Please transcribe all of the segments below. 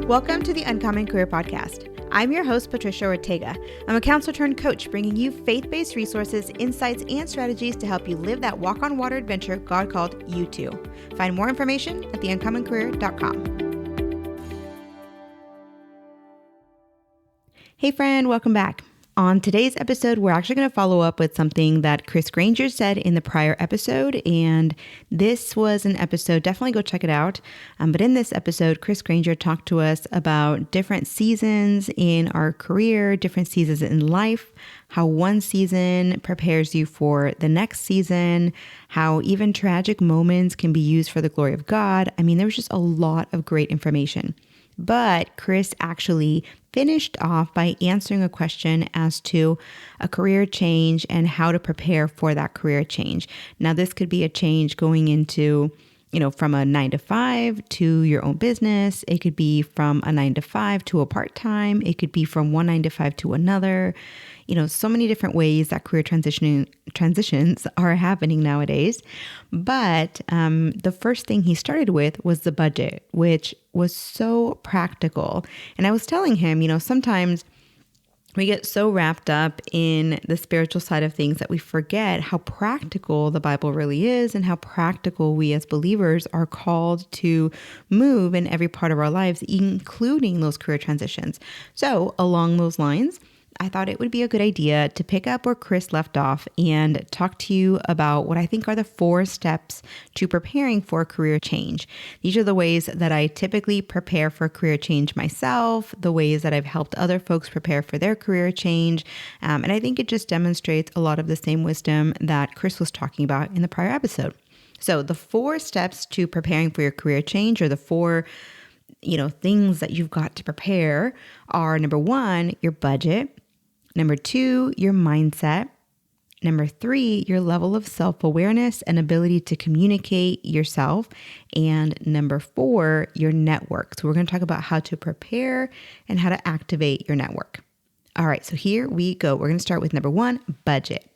Welcome to the Uncommon Career Podcast. I'm your host, Patricia Ortega. I'm a counselor turned coach, bringing you faith-based resources, insights, and strategies to help you live that walk-on-water adventure God called you to. Find more information at theuncommoncareer.com. Hey friend, welcome back. On today's episode, we're actually going to follow up with something that Chris Granger said in the prior episode, and this was an episode, definitely go check it out. But in this episode, Chris Granger talked to us about different seasons in our career, different seasons in life, how one season prepares you for the next season, how even tragic moments can be used for the glory of God. I mean, there was just a lot of great information. But Chris actually finished off by answering a question as to a career change and how to prepare for that career change. Now, this could be a change going into, from a 9-to-5 to your own business. It could be from a 9-to-5 to a part-time. It could be from one 9-to-5 to another. So many different ways that career transitions are happening nowadays. But the first thing he started with was the budget, which was so practical. And I was telling him, sometimes we get so wrapped up in the spiritual side of things that we forget how practical the Bible really is and how practical we as believers are called to move in every part of our lives, including those career transitions. So along those lines, I thought it would be a good idea to pick up where Chris left off and talk to you about what I think are the 4 steps to preparing for a career change. These are the ways that I typically prepare for a career change myself, the ways that I've helped other folks prepare for their career change. And I think it just demonstrates a lot of the same wisdom that Chris was talking about in the prior episode. So the 4 steps to preparing for your career change, or the 4 things that you've got to prepare, are: number 1, your budget; number 2, your mindset; number 3, your level of self-awareness and ability to communicate yourself; and number 4, your network. So we're going to talk about how to prepare and how to activate your network. All right, so here we go. We're going to start with number 1, budget.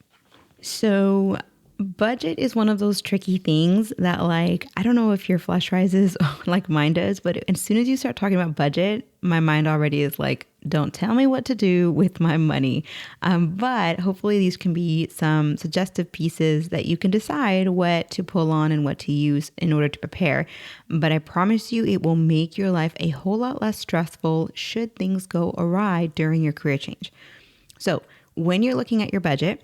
So budget is one of those tricky things that, I don't know if your flesh rises like mine does, but as soon as you start talking about budget, my mind already is like, don't tell me what to do with my money. But hopefully these can be some suggestive pieces that you can decide what to pull on and what to use in order to prepare. But I promise you, it will make your life a whole lot less stressful should things go awry during your career change. So when you're looking at your budget,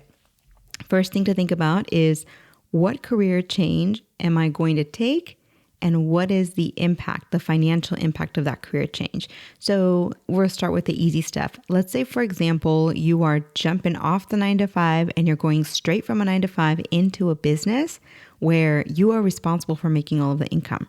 first thing to think about is, what career change am I going to take? And what is the impact, the financial impact of that career change? So we'll start with the easy stuff. Let's say, for example, you are jumping off the 9-to-5 and you're going straight from a 9-to-5 into a business where you are responsible for making all of the income.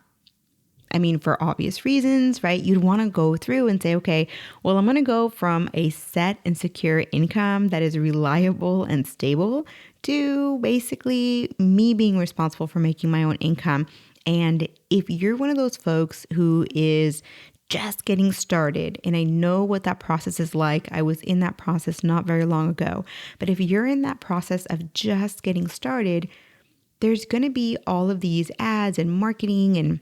I mean, for obvious reasons, right? You'd want to go through and say, okay, well, I'm going to go from a set and secure income that is reliable and stable to basically me being responsible for making my own income. And if you're one of those folks who is just getting started, and I know what that process is like, I was in that process not very long ago, but if you're in that process of just getting started, there's going to be all of these ads and marketing and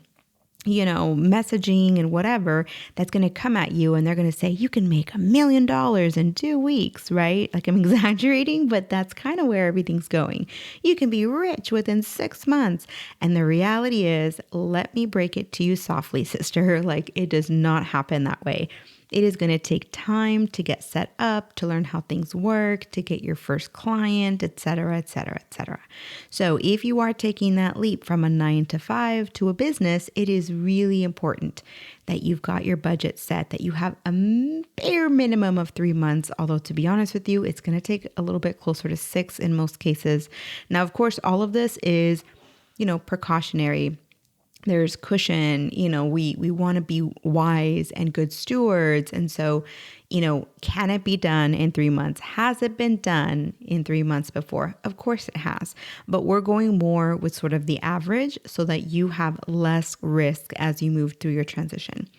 messaging and whatever that's going to come at you, and they're going to say, you can make $1 million in 2 weeks, right? Like, I'm exaggerating, but that's kind of where everything's going. You can be rich within 6 months. And the reality is, let me break it to you softly, sister. It does not happen that way. It is going to take time to get set up, to learn how things work, to get your first client, et cetera, et cetera, et cetera. So if you are taking that leap from a 9-to-5 to a business, it is really important that you've got your budget set, that you have a bare minimum of 3 months, although to be honest with you, it's going to take a little bit closer to 6 in most cases. Now, of course, all of this is, precautionary. There's cushion, we want to be wise and good stewards. And so, can it be done in 3 months? Has it been done in 3 months before? Of course it has. But we're going more with sort of the average so that you have less risk as you move through your transition.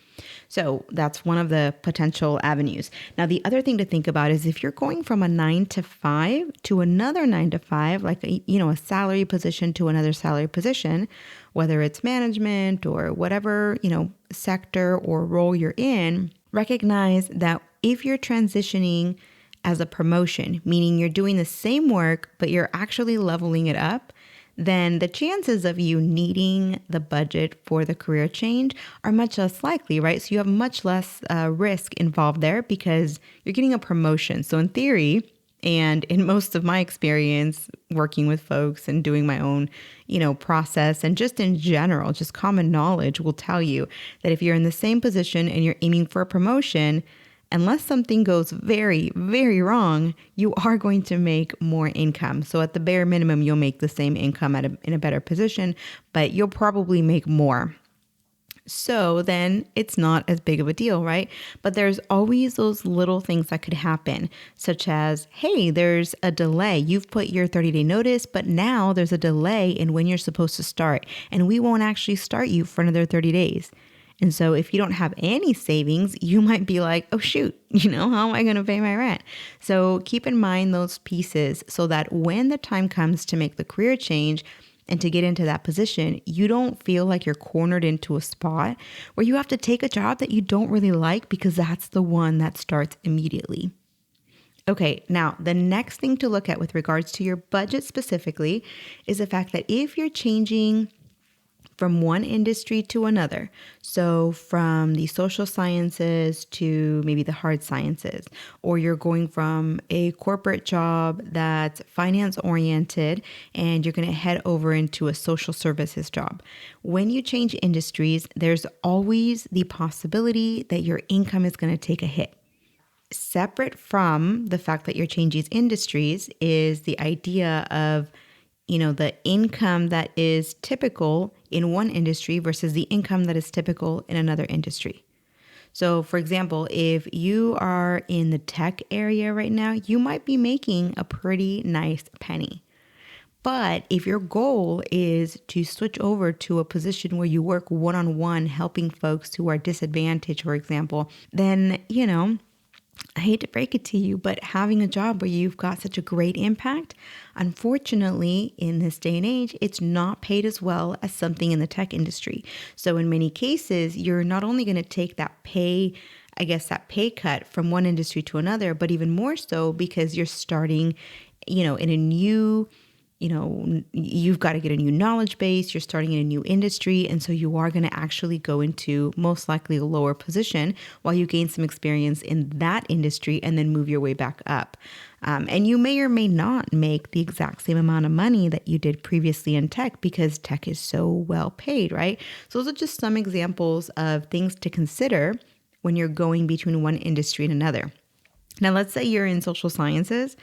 So that's one of the potential avenues. Now, the other thing to think about is if you're going from a 9 to 5 to another 9 to 5, like a salary position to another salary position, whether it's management or whatever, sector or role you're in, recognize that if you're transitioning as a promotion, meaning you're doing the same work, but you're actually leveling it up, then the chances of you needing the budget for the career change are much less likely, right? So you have much less risk involved there because you're getting a promotion. So in theory, and in most of my experience working with folks and doing my own, process and just in general, just common knowledge will tell you that if you're in the same position and you're aiming for a promotion, unless something goes very, very wrong, you are going to make more income. So at the bare minimum, you'll make the same income in a better position, but you'll probably make more. So then it's not as big of a deal, right? But there's always those little things that could happen, such as, hey, there's a delay. You've put your 30-day notice, but now there's a delay in when you're supposed to start, and we won't actually start you for another 30 days. And so if you don't have any savings, you might be like, oh, shoot, how am I going to pay my rent? So keep in mind those pieces so that when the time comes to make the career change and to get into that position, you don't feel like you're cornered into a spot where you have to take a job that you don't really like because that's the one that starts immediately. Okay, now the next thing to look at with regards to your budget specifically is the fact that if you're changing from one industry to another. So from the social sciences to maybe the hard sciences, or you're going from a corporate job that's finance oriented and you're going to head over into a social services job. When you change industries, there's always the possibility that your income is going to take a hit. Separate from the fact that you're changing industries is the idea of the income that is typical in one industry versus the income that is typical in another industry. So, for example, if you are in the tech area right now, you might be making a pretty nice penny. But if your goal is to switch over to a position where you work one-on-one helping folks who are disadvantaged, for example, then, I hate to break it to you, but having a job where you've got such a great impact, unfortunately, in this day and age, it's not paid as well as something in the tech industry. So in many cases, you're not only going to take that pay cut from one industry to another, but even more so because you're starting, in a new you've got to get a new knowledge base, you're starting in a new industry, and so you are going to actually go into most likely a lower position while you gain some experience in that industry and then move your way back up. And you may or may not make the exact same amount of money that you did previously in tech because tech is so well paid, right? So those are just some examples of things to consider when you're going between one industry and another. Now, let's say you're in social sciences,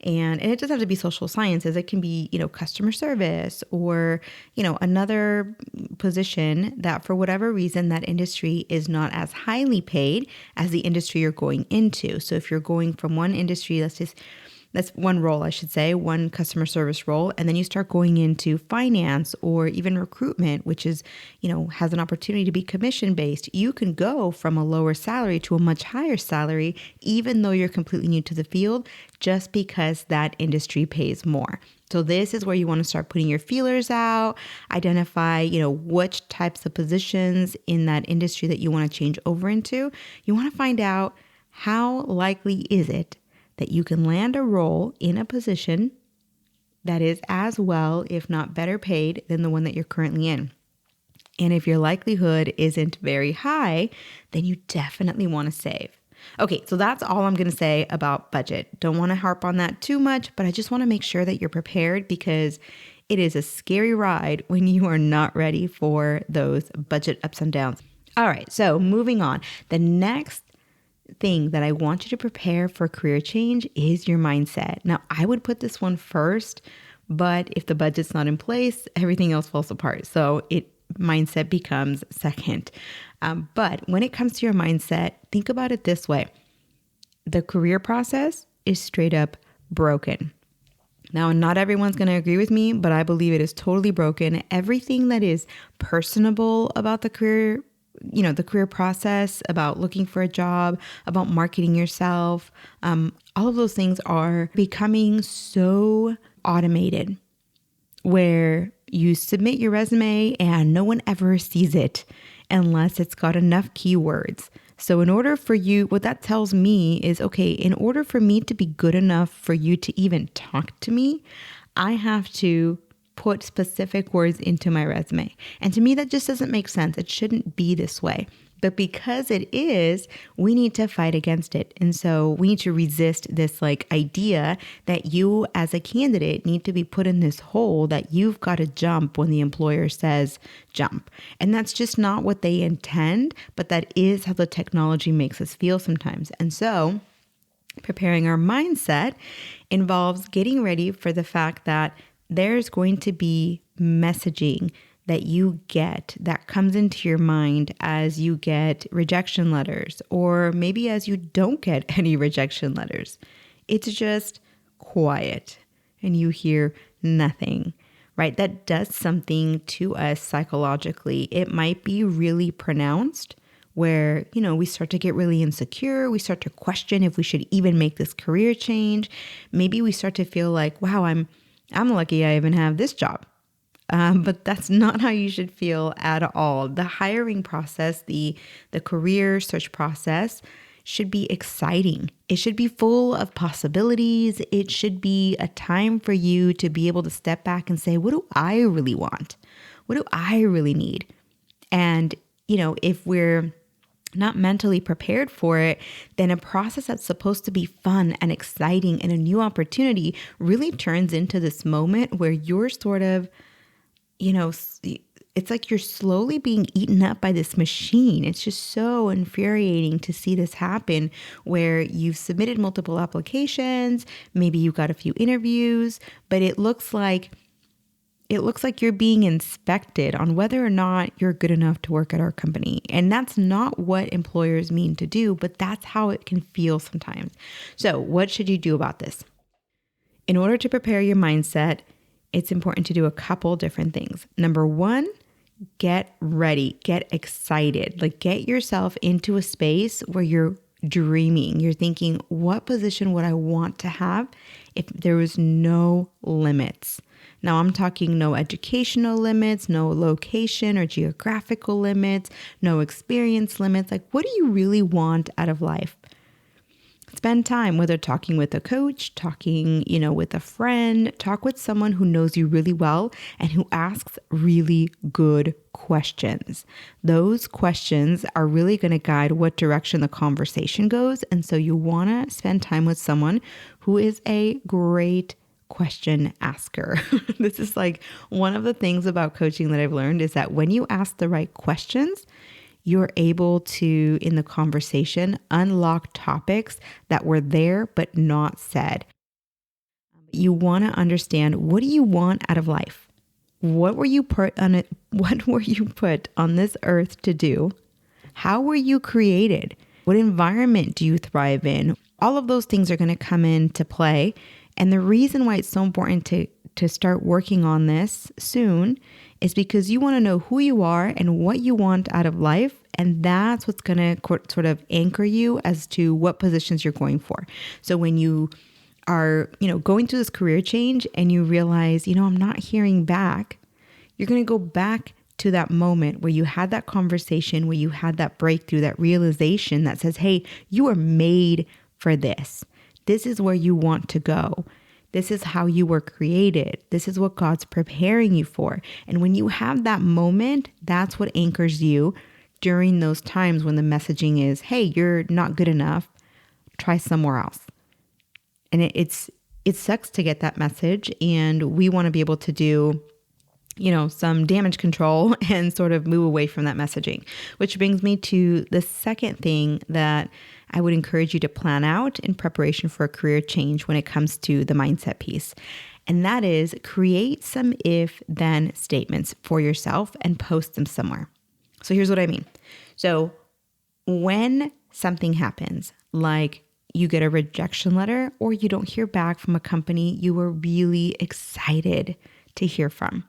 and it doesn't have to be social sciences. It can be, customer service or, another position that for whatever reason, that industry is not as highly paid as the industry you're going into. So if you're going from one industry, that's one role, I should say, one customer service role. And then you start going into finance or even recruitment, which is, has an opportunity to be commission based. You can go from a lower salary to a much higher salary, even though you're completely new to the field, just because that industry pays more. So this is where you want to start putting your feelers out, identify, which types of positions in that industry that you want to change over into. You want to find out how likely is it that you can land a role in a position that is as well, if not better paid than the one that you're currently in. And if your likelihood isn't very high, then you definitely want to save. Okay, so that's all I'm going to say about budget. Don't want to harp on that too much, but I just want to make sure that you're prepared because it is a scary ride when you are not ready for those budget ups and downs. All right, so moving on. The next thing that I want you to prepare for career change is your mindset. Now, I would put this one first, but if the budget's not in place, everything else falls apart. So mindset becomes second. But when it comes to your mindset, think about it this way. The career process is straight up broken. Now, not everyone's going to agree with me, but I believe it is totally broken. Everything that is personable about the career the career process, about looking for a job, about marketing yourself. All of those things are becoming so automated, where you submit your resume and no one ever sees it unless it's got enough keywords. So in order for you, what that tells me is, okay, in order for me to be good enough for you to even talk to me, I have to put specific words into my resume. And to me, that just doesn't make sense. It shouldn't be this way. But because it is, we need to fight against it. And so we need to resist this idea that you as a candidate need to be put in this hole that you've got to jump when the employer says jump. And that's just not what they intend, but that is how the technology makes us feel sometimes. And so preparing our mindset involves getting ready for the fact that there's going to be messaging that you get that comes into your mind as you get rejection letters, or maybe as you don't get any rejection letters. It's just quiet and you hear nothing, right? That does something to us psychologically. It might be really pronounced, where, we start to get really insecure. We start to question if we should even make this career change. Maybe we start to feel like, wow, I'm lucky I even have this job. But that's not how you should feel at all. The hiring process, the career search process should be exciting. It should be full of possibilities. It should be a time for you to be able to step back and say, what do I really want? What do I really need? And, if we're not mentally prepared for it, then a process that's supposed to be fun and exciting and a new opportunity really turns into this moment where you're sort of, it's like you're slowly being eaten up by this machine. It's just so infuriating to see this happen, where you've submitted multiple applications, maybe you got a few interviews, but it looks like you're being inspected on whether or not you're good enough to work at our company. And that's not what employers mean to do, but that's how it can feel sometimes. So what should you do about this? In order to prepare your mindset, it's important to do a couple different things. Number one, get ready, get excited, get yourself into a space where you're dreaming. You're thinking, what position would I want to have if there was no limits? Now, I'm talking no educational limits, no location or geographical limits, no experience limits. What do you really want out of life? Spend time, whether talking with a coach, talking, with a friend, talk with someone who knows you really well and who asks really good questions. Those questions are really going to guide what direction the conversation goes. And so you want to spend time with someone who is a great question asker. This is one of the things about coaching that I've learned is that when you ask the right questions, you're able to, in the conversation, unlock topics that were there but not said. You want to understand, what do you want out of life? What were you put on it? What were you put on this earth to do? How were you created? What environment do you thrive in? All of those things are going to come into play. And the reason why it's so important to start working on this soon is because you want to know who you are and what you want out of life. And that's what's going to sort of anchor you as to what positions you're going for. So when you are, going through this career change and you realize, I'm not hearing back, you're going to go back to that moment where you had that conversation, where you had that breakthrough, that realization that says, hey, you are made for this. This is where you want to go. This is how you were created. This is what God's preparing you for. And when you have that moment, that's what anchors you during those times when the messaging is, hey, you're not good enough. Try somewhere else. And it sucks to get that message. And we want to be able to do, some damage control and sort of move away from that messaging, which brings me to the second thing that I would encourage you to plan out in preparation for a career change when it comes to the mindset piece. And that is, create some if-then statements for yourself and post them somewhere. So here's what I mean. So when something happens, like you get a rejection letter or you don't hear back from a company you were really excited to hear from,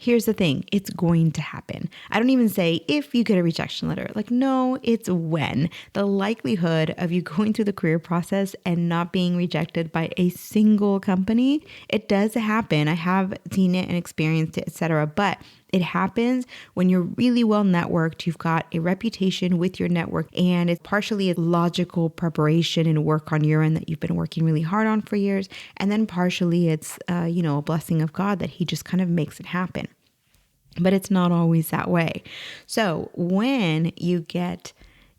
Here's the thing, it's going to happen. I don't even say if you get a rejection letter. Like, no, it's when. The likelihood of you going through the career process and not being rejected by a single company, it does happen. I have seen it and experienced it, etc. But it happens when you're really well networked, you've got a reputation with your network, and it's partially a logical preparation and work on your end that you've been working really hard on for years. And then partially it's, a blessing of God that he just kind of makes it happen. But it's not always that way. So when you get,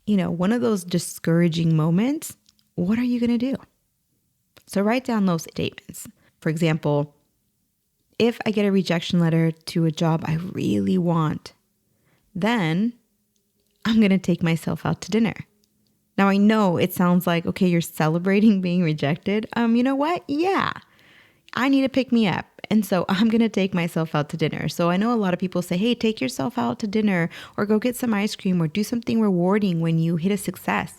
one of those discouraging moments, what are you going to do? So write down those statements. For example, if I get a rejection letter to a job I really want, then I'm going to take myself out to dinner. Now, I know it sounds like, okay, you're celebrating being rejected. You know what? Yeah, I need to pick me up. And so I'm going to take myself out to dinner. So I know a lot of people say, hey, take yourself out to dinner or go get some ice cream or do something rewarding when you hit a success.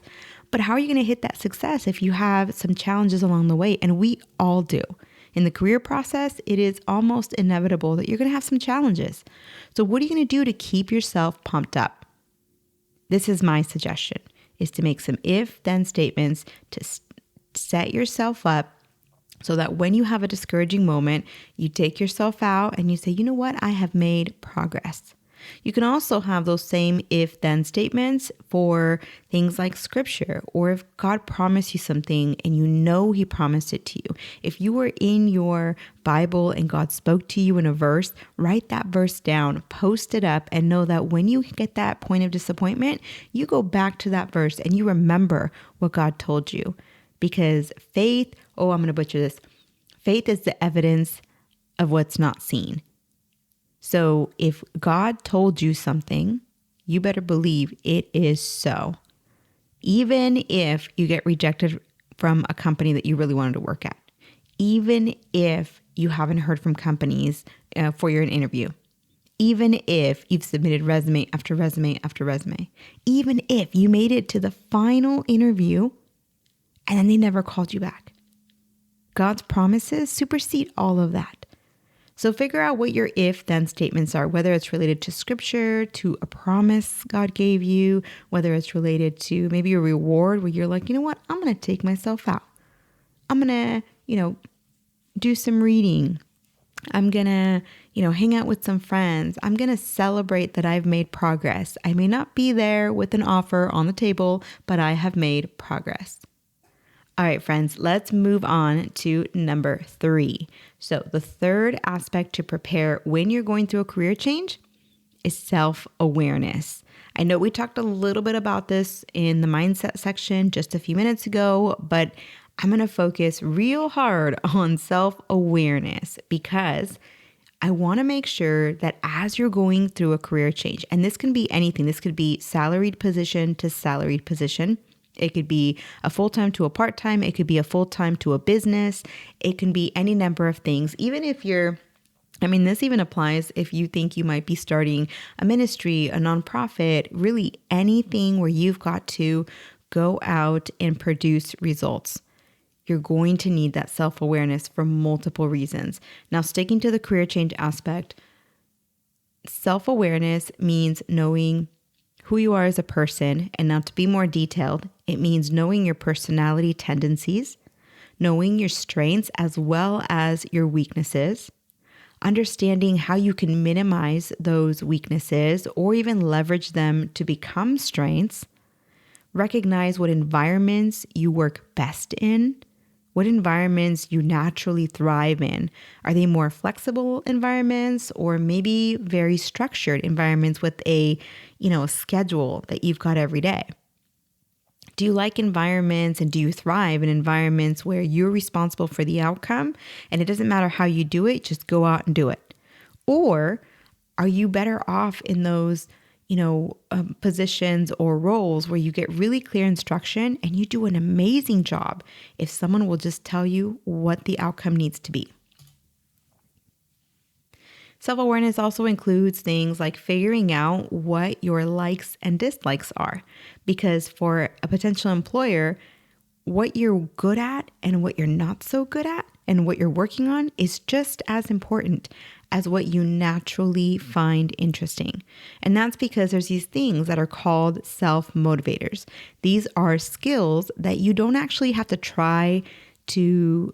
But how are you going to hit that success if you have some challenges along the way? And we all do. In the career process, it is almost inevitable that you're going to have some challenges. So what are you going to do to keep yourself pumped up? This is my suggestion, is to make some if-then statements to set yourself up so that when you have a discouraging moment, you take yourself out and you say, you know what? I have made progress. You can also have those same if-then statements for things like scripture, or if God promised you something and you know he promised it to you. If you were in your Bible and God spoke to you in a verse, write that verse down, post it up, and know that when you get that point of disappointment, you go back to that verse and you remember what God told you. Because faith, I'm going to butcher this. Faith is the evidence of what's not seen. So if God told you something, you better believe it is so. Even if you get rejected from a company that you really wanted to work at, even if you haven't heard from companies for your interview, even if you've submitted resume after resume after resume, even if you made it to the final interview and then they never called you back, God's promises supersede all of that. So figure out what your if-then statements are, whether it's related to scripture, to a promise God gave you, whether it's related to maybe a reward where you're like, you know what, I'm going to take myself out. I'm going to, do some reading. I'm going to, hang out with some friends. I'm going to celebrate that I've made progress. I may not be there with an offer on the table, but I have made progress. All right, friends, let's move on to number 3. So the third aspect to prepare when you're going through a career change is self-awareness. I know we talked a little bit about this in the mindset section just a few minutes ago, but I'm going to focus real hard on self-awareness because I want to make sure that as you're going through a career change, and this can be anything, this could be salaried position to salaried position. It could be a full-time to a part-time. It could be a full-time to a business. It can be any number of things. Even if this even applies if you think you might be starting a ministry, a nonprofit, really anything where you've got to go out and produce results. You're going to need that self-awareness for multiple reasons. Now, sticking to the career change aspect, self-awareness means knowing who you are as a person, and now to be more detailed, it means knowing your personality tendencies, knowing your strengths as well as your weaknesses, understanding how you can minimize those weaknesses or even leverage them to become strengths, recognize what environments you work best in, what environments you naturally thrive in. Are they more flexible environments or maybe very structured environments with a schedule that you've got every day? Do you like environments and do you thrive in environments where you're responsible for the outcome and it doesn't matter how you do it, just go out and do it? Or are you better off in those positions or roles where you get really clear instruction and you do an amazing job if someone will just tell you what the outcome needs to be? Self-awareness also includes things like figuring out what your likes and dislikes are, because for a potential employer, what you're good at and what you're not so good at and what you're working on is just as important as what you naturally find interesting. And that's because there's these things that are called self-motivators. These are skills that you don't actually have to try to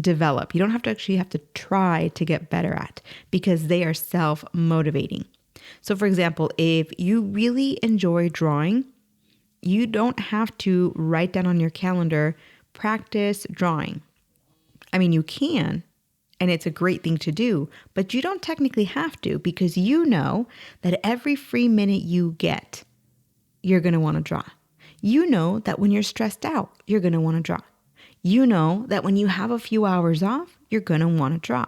develop. You don't have to try to get better at, because they are self-motivating. So for example, if you really enjoy drawing, you don't have to write down on your calendar, practice drawing. I mean, you can, and it's a great thing to do, but you don't technically have to, because you know that every free minute you get, you're going to want to draw. You know that when you're stressed out, you're going to want to draw. You know that when you have a few hours off, you're going to want to draw.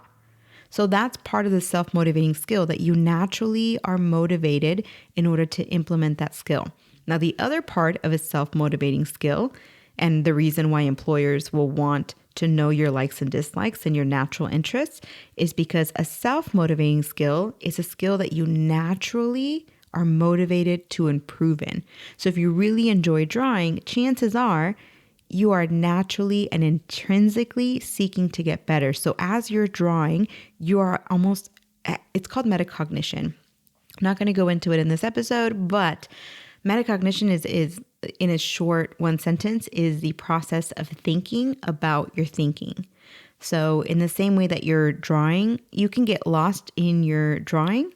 So that's part of the self-motivating skill, that you naturally are motivated in order to implement that skill. Now, the other part of a self-motivating skill, and the reason why employers will want to know your likes and dislikes and your natural interests, is because a self-motivating skill is a skill that you naturally are motivated to improve in. So if you really enjoy drawing, chances are you are naturally and intrinsically seeking to get better. So as you're drawing, you are it's called metacognition. I'm not going to go into it in this episode, but metacognition is in a short one sentence, is the process of thinking about your thinking. So in the same way that you're drawing, you can get lost in your drawing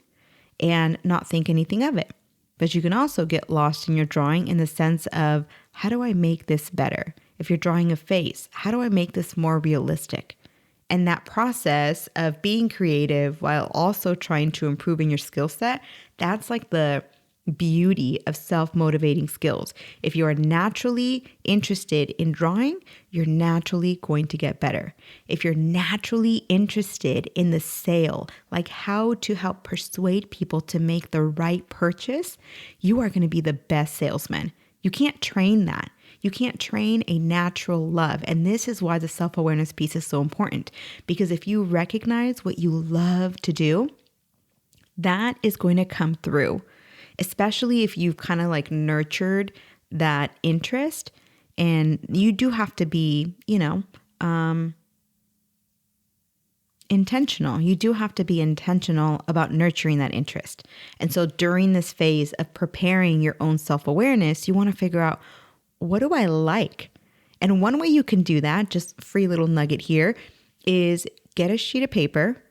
and not think anything of it. But you can also get lost in your drawing in the sense of, how do I make this better? If you're drawing a face, how do I make this more realistic? And that process of being creative while also trying to improve in your skill set, that's like the beauty of self-motivating skills. If you are naturally interested in drawing, you're naturally going to get better. If you're naturally interested in the sale, like how to help persuade people to make the right purchase, you are going to be the best salesman. You can't train that. You can't train a natural love. And this is why the self-awareness piece is so important. Because if you recognize what you love to do, that is going to come through. Especially if you've kind of like nurtured that interest. And you do have to be, intentional. You do have to be intentional about nurturing that interest. And so during this phase of preparing your own self-awareness, you want to figure out, what do I like? And one way you can do that, just free little nugget here, is get a sheet of paper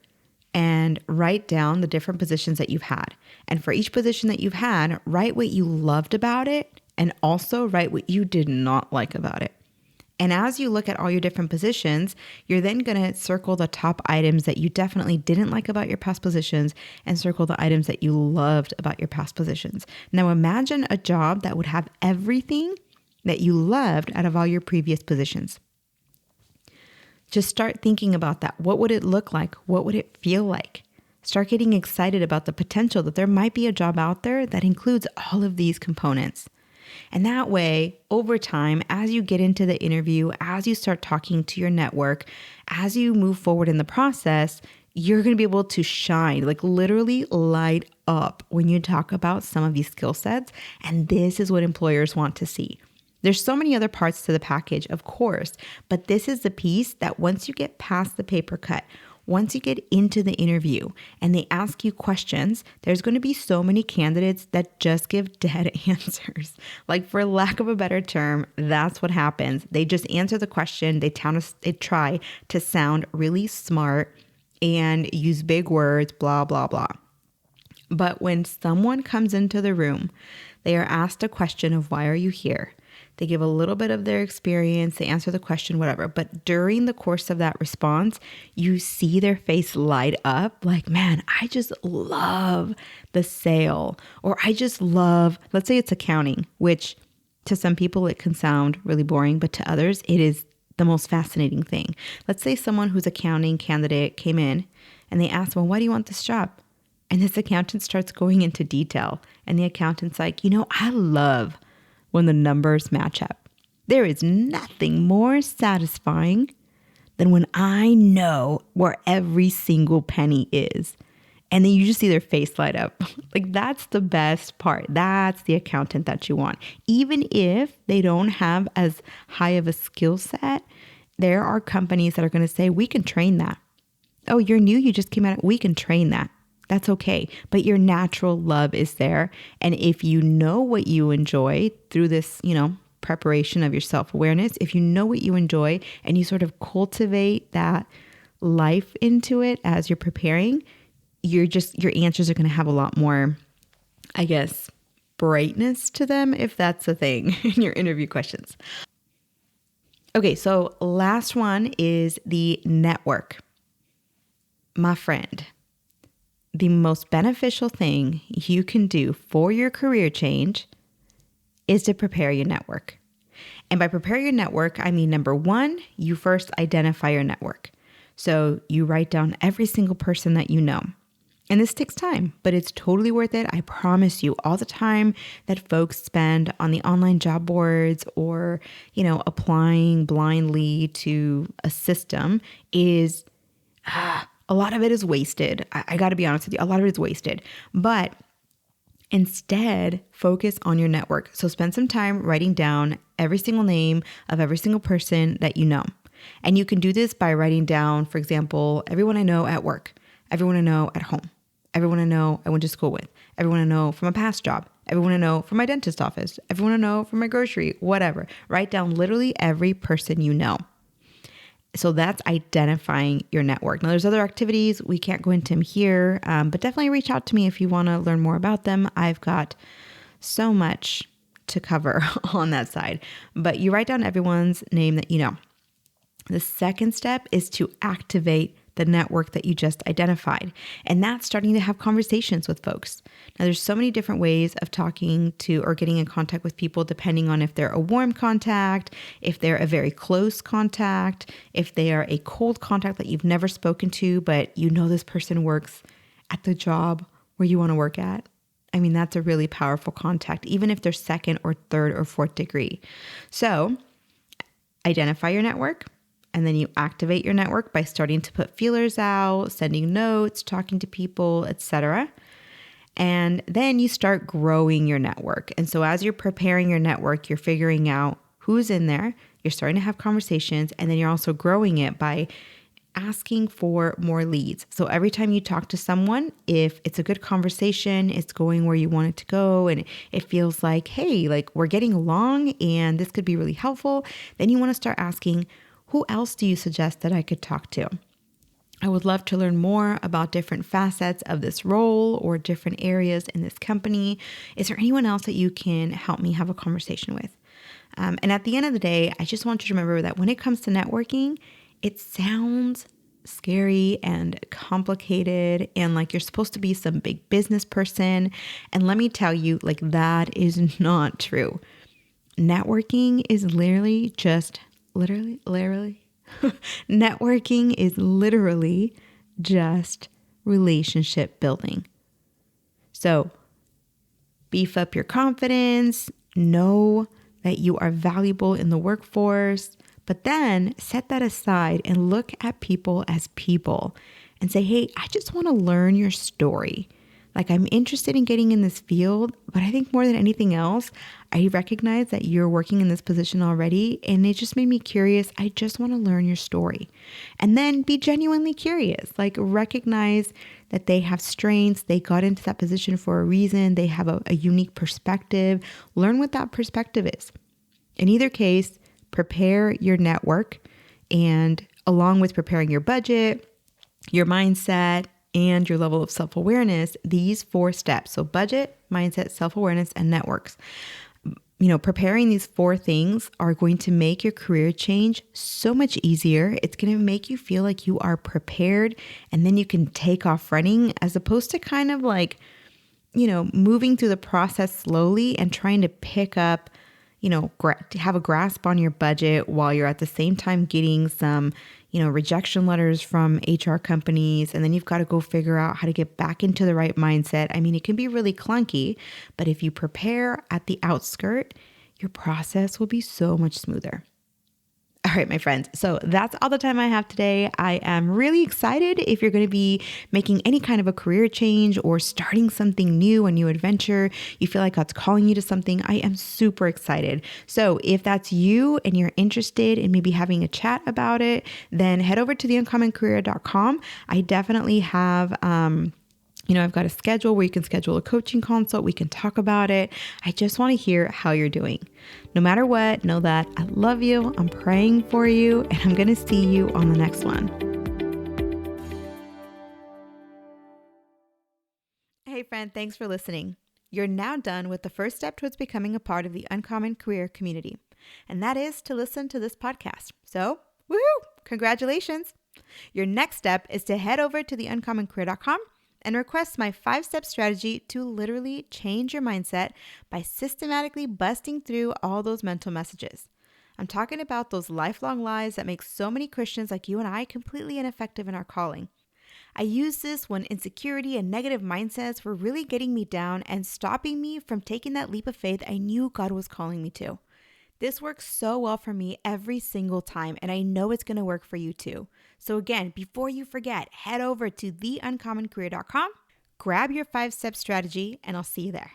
and write down the different positions that you've had. And for each position that you've had, write what you loved about it and also write what you did not like about it. And as you look at all your different positions, you're then going to circle the top items that you definitely didn't like about your past positions and circle the items that you loved about your past positions. Now imagine a job that would have everything that you loved out of all your previous positions. Just start thinking about that. What would it look like? What would it feel like? Start getting excited about the potential that there might be a job out there that includes all of these components. And that way, over time, as you get into the interview, as you start talking to your network, as you move forward in the process, you're going to be able to shine, like literally light up when you talk about some of these skill sets. And this is what employers want to see. There's so many other parts to the package, of course, but this is the piece that once you get past the paper cut, once you get into the interview and they ask you questions, there's going to be so many candidates that just give dead answers. Like, for lack of a better term, that's what happens. They just answer the question. They try to sound really smart and use big words, blah, blah, blah. But when someone comes into the room, they are asked a question of, why are you here? They give a little bit of their experience, they answer the question, whatever. But during the course of that response, you see their face light up like, man, I just love the sale. Or I just love, let's say it's accounting, which to some people it can sound really boring, but to others, it is the most fascinating thing. Let's say someone who's accounting candidate came in and they asked, well, why do you want this job? And this accountant starts going into detail. And the accountant's like, I love when the numbers match up. There is nothing more satisfying than when I know where every single penny is. And then you just see their face light up. Like that's the best part. That's the accountant that you want. Even if they don't have as high of a skill set, there are companies that are going to say, we can train that. Oh, you're new, you just came out, we can train that. That's okay. But your natural love is there. And if you know what you enjoy through this, preparation of your self-awareness, if you know what you enjoy and you sort of cultivate that life into it as you're preparing, your answers are going to have a lot more, I guess, brightness to them, if that's a thing in your interview questions. Okay, so last one is the network. My friend, the most beneficial thing you can do for your career change is to prepare your network. And by prepare your network, I mean, number one, you first identify your network. So you write down every single person that you know. And this takes time, but it's totally worth it. I promise you, all the time that folks spend on the online job boards or, applying blindly to a system is a lot of it is wasted. I got to be honest with you, a lot of it is wasted. But instead, focus on your network. So spend some time writing down every single name of every single person that you know. And you can do this by writing down, for example, everyone I know at work, everyone I know at home, everyone I know I went to school with, everyone I know from a past job, everyone I know from my dentist office, everyone I know from my grocery, whatever. Write down literally every person you know. So that's identifying your network. Now, there's other activities. We can't go into them here, but definitely reach out to me if you want to learn more about them. I've got so much to cover on that side. But you write down everyone's name that you know. The second step is to activate the network that you just identified. And that's starting to have conversations with folks. Now, there's so many different ways of talking to or getting in contact with people, depending on if they're a warm contact, if they're a very close contact, if they are a cold contact that you've never spoken to, but you know this person works at the job where you want to work at. I mean, that's a really powerful contact, even if they're second or third or fourth degree. So identify your network. And then you activate your network by starting to put feelers out, sending notes, talking to people, etc. And then you start growing your network. And so as you're preparing your network, you're figuring out who's in there. You're starting to have conversations, and then you're also growing it by asking for more leads. So every time you talk to someone, if it's a good conversation, it's going where you want it to go, and it feels like, hey, like we're getting along and this could be really helpful, then you want to start asking, who else do you suggest that I could talk to? I would love to learn more about different facets of this role or different areas in this company. Is there anyone else that you can help me have a conversation with? And at the end of the day, I just want you to remember that when it comes to networking, it sounds scary and complicated and like you're supposed to be some big business person. And let me tell you, like that is not true. Networking is literally just networking is literally just relationship building. So beef up your confidence, know that you are valuable in the workforce, but then set that aside and look at people as people and say, hey, I just want to learn your story. Like I'm interested in getting in this field, but I think more than anything else, I recognize that you're working in this position already and it just made me curious. I just want to learn your story. And then be genuinely curious, like recognize that they have strengths. They got into that position for a reason. They have a unique perspective. Learn what that perspective is. In either case, prepare your network, and along with preparing your budget, your mindset, and your level of self-awareness, these 4 steps. So budget, mindset, self-awareness, and networks. Preparing these 4 things are going to make your career change so much easier. It's going to make you feel like you are prepared, and then you can take off running as opposed to kind of like, moving through the process slowly and trying to pick up, have a grasp on your budget while you're at the same time getting some, rejection letters from HR companies. And then you've got to go figure out how to get back into the right mindset. I mean, it can be really clunky, but if you prepare at the outskirt, your process will be so much smoother. All right, my friends. So that's all the time I have today. I am really excited if you're going to be making any kind of a career change or starting something new, a new adventure. You feel like God's calling you to something. I am super excited. So if that's you and you're interested in maybe having a chat about it, then head over to theuncommoncareer.com. I definitely have, I've got a schedule where you can schedule a coaching consult. We can talk about it. I just want to hear how you're doing. No matter what, know that I love you. I'm praying for you, and I'm going to see you on the next one. Hey, friend, thanks for listening. You're now done with the first step towards becoming a part of the Uncommon Career community, and that is to listen to this podcast. So, woohoo! Congratulations! Your next step is to head over to theuncommoncareer.com and request my 5-step strategy to literally change your mindset by systematically busting through all those mental messages. I'm talking about those lifelong lies that make so many Christians like you and I completely ineffective in our calling. I used this when insecurity and negative mindsets were really getting me down and stopping me from taking that leap of faith I knew God was calling me to. This works so well for me every single time, and I know it's going to work for you too. So again, before you forget, head over to theuncommoncareer.com, grab your 5-step strategy, and I'll see you there.